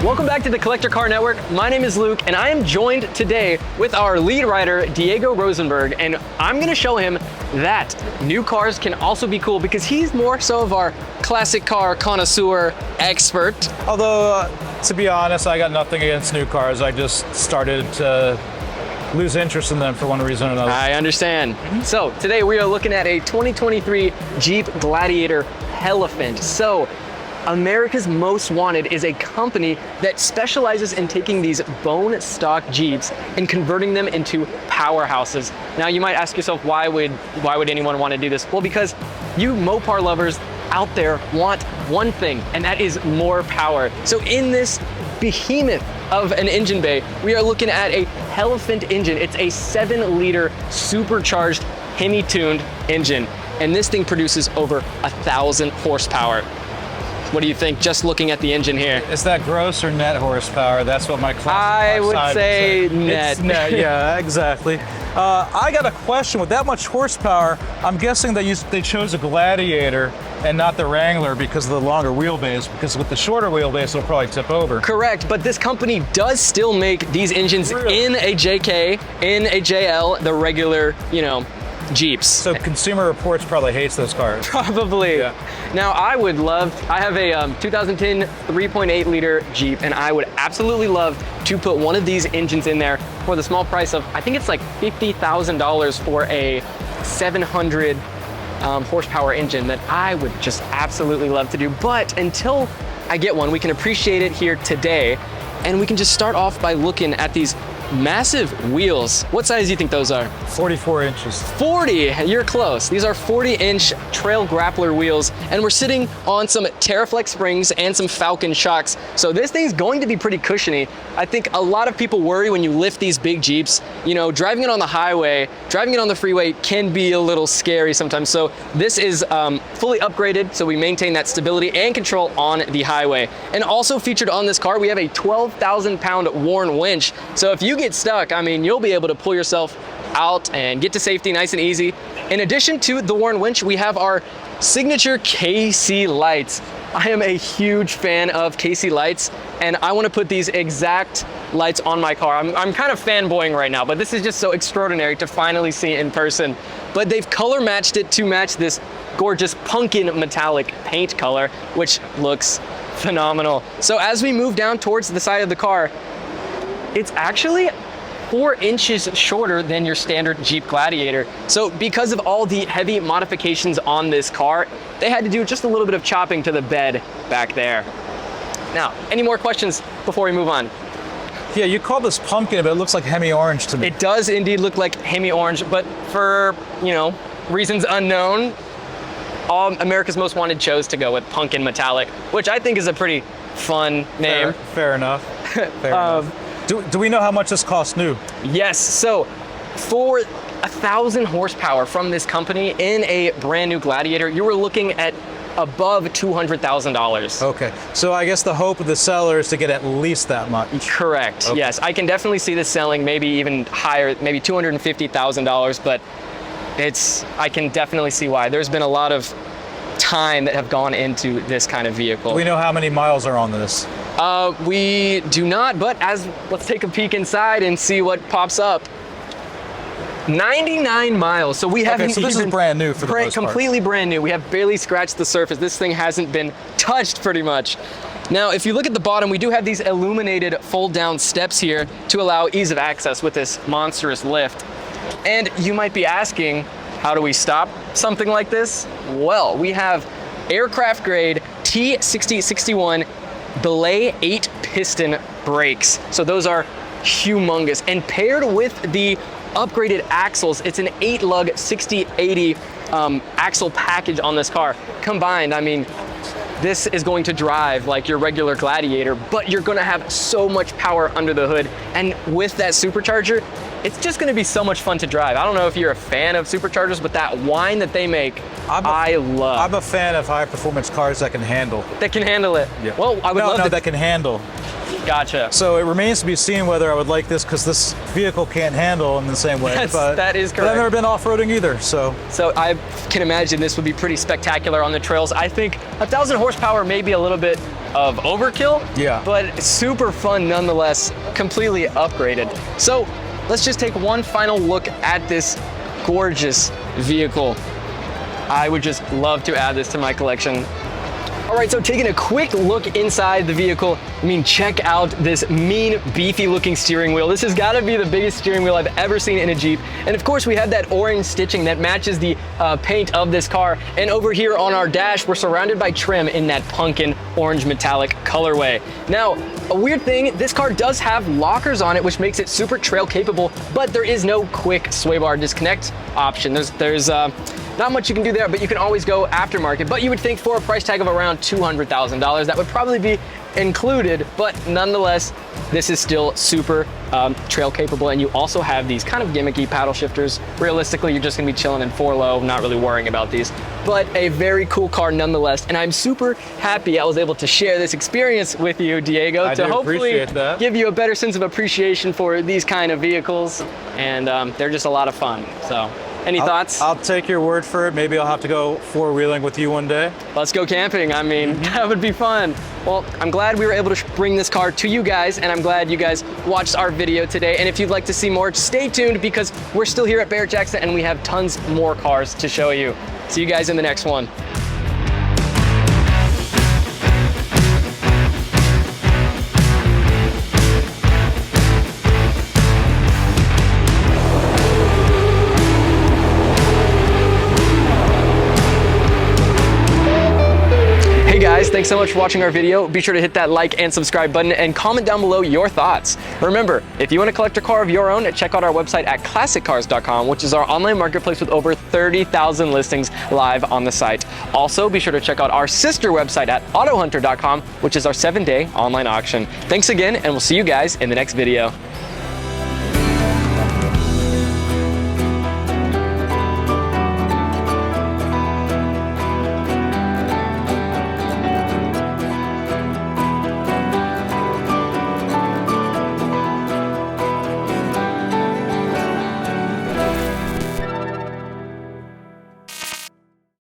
Welcome back to the Collector Car Network. My name is Luke, and I am joined today with our lead rider, Diego Rosenberg, and I'm gonna show him that new cars can also be cool because he's more so of our classic car connoisseur expert. Although, to be honest, I got nothing against new cars. I just started to lose interest in them for one reason or another. I understand. So today we are looking at a 2023 Jeep Gladiator Helephant. So America's Most Wanted is a company that specializes in taking these bone stock Jeeps and converting them into powerhouses. Now you might ask yourself, why would anyone want to do this? Well, because you Mopar lovers out there want one thing, and that is more power. So in this behemoth of an engine bay, we are looking at a Helephant engine. It's a 7-liter supercharged HEMI tuned engine, and this thing produces over 1,000 horsepower. What do you think, just looking at the engine here? Is that gross or net horsepower? That's what my classic I would say net. It's net, yeah, exactly. I got a question. With that much horsepower, I'm guessing they chose a Gladiator and not the Wrangler because of the longer wheelbase, because with the shorter wheelbase, it'll probably tip over. Correct, but this company does still make these engines in a JK, in a JL, the regular, Jeeps. So Consumer Reports probably hates those cars. Probably. Yeah. Now I have a 2010 3.8 liter Jeep, and I would absolutely love to put one of these engines in there for the small price of, I think it's like $50,000 for a 700 horsepower engine that I would just absolutely love to do. But until I get one, we can appreciate it here today, and we can just start off by looking at these massive wheels. What size do you think those are? 44 inches. 40, you're close. These are 40-inch Trail Grappler wheels, and we're sitting on some TerraFlex springs and some Falcon shocks. So this thing's going to be pretty cushiony. I think a lot of people worry when you lift these big Jeeps, driving it on the highway, driving it on the freeway can be a little scary sometimes. So this is fully upgraded, so we maintain that stability and control on the highway. And also featured on this car, we have a 12,000-pound Warn winch. So if you get stuck, you'll be able to pull yourself out and get to safety nice and easy. In addition to the Warn winch, we have our signature KC lights. I am a huge fan of KC lights, and I want to put these exact lights on my car. I'm kind of fanboying right now, but this is just so extraordinary to finally see in person. But they've color matched it to match this gorgeous pumpkin metallic paint color, which looks phenomenal. So as we move down towards the side of the car, it's actually 4 inches shorter than your standard Jeep Gladiator. So because of all the heavy modifications on this car, they had to do just a little bit of chopping to the bed back there. Now, any more questions before we move on? Yeah, you call this pumpkin, but it looks like HEMI orange to me. It does indeed look like HEMI orange, but for, reasons unknown, America's Most Wanted chose to go with pumpkin metallic, which I think is a pretty fun name. Fair enough. Fair enough. Do we know how much this costs new? Yes, so for 1,000 horsepower from this company in a brand new Gladiator, you were looking at above $200,000. Okay, so I guess the hope of the seller is to get at least that much. Correct, okay. Yes. I can definitely see this selling maybe even higher, maybe $250,000, but I can definitely see why. There's been a lot of time that have gone into this kind of vehicle. Do we know how many miles are on this? We do not, but let's take a peek inside and see what pops up. 99 miles. So we haven't. So this is brand new for the most part. Completely brand new. We have barely scratched the surface. This thing hasn't been touched pretty much. Now, if you look at the bottom, we do have these illuminated fold-down steps here to allow ease of access with this monstrous lift. And you might be asking, How do we stop something like this? Well, we have aircraft grade T6061 belay 8-piston brakes. So those are humongous. And paired with the upgraded axles, it's an 8-lug 6080 axle package on this car. Combined, I mean, this is going to drive like your regular Gladiator, but you're gonna have so much power under the hood. And with that supercharger, it's just gonna be so much fun to drive. I don't know if you're a fan of superchargers, but that whine that they make, I love. I'm a fan of high performance cars that can handle. That can handle it. Yeah. Well, I would love to. that can handle. Gotcha. So it remains to be seen whether I would like this, because this vehicle can't handle in the same way. That is correct. But I've never been off-roading either, so. So I can imagine this would be pretty spectacular on the trails. I think 1,000 horsepower may be a little bit of overkill, yeah, but super fun nonetheless, completely upgraded. So let's just take one final look at this gorgeous vehicle. I would just love to add this to my collection. All right, so taking a quick look inside the vehicle, I mean, check out this mean, beefy looking steering wheel. This has gotta be the biggest steering wheel I've ever seen in a Jeep. And of course, we have that orange stitching that matches the paint of this car. And over here on our dash, we're surrounded by trim in that pumpkin orange metallic colorway. Now, a weird thing, this car does have lockers on it, which makes it super trail capable, but there is no quick sway bar disconnect option. There's not much you can do there, but you can always go aftermarket. But you would think for a price tag of around $200,000, that would probably be included, but nonetheless, this is still super trail capable. And you also have these kind of gimmicky paddle shifters. Realistically, you're just gonna be chilling in 4-low, not really worrying about these, but a very cool car nonetheless. And I'm super happy I was able to share this experience with you, Diego, to hopefully give you a better sense of appreciation for these kind of vehicles. And they're just a lot of fun, so. Any thoughts? I'll take your word for it. Maybe I'll have to go four-wheeling with you one day. Let's go camping. I mean, that would be fun. Well, I'm glad we were able to bring this car to you guys, and I'm glad you guys watched our video today. And if you'd like to see more, stay tuned, because we're still here at Barrett-Jackson and we have tons more cars to show you. See you guys in the next one. Hey guys, thanks so much for watching our video. Be sure to hit that like and subscribe button and comment down below your thoughts. Remember, if you want to collect a car of your own, check out our website at ClassicCars.com, which is our online marketplace with over 30,000 listings live on the site. Also, be sure to check out our sister website at AutoHunter.com, which is our 7-day online auction. Thanks again, and we'll see you guys in the next video.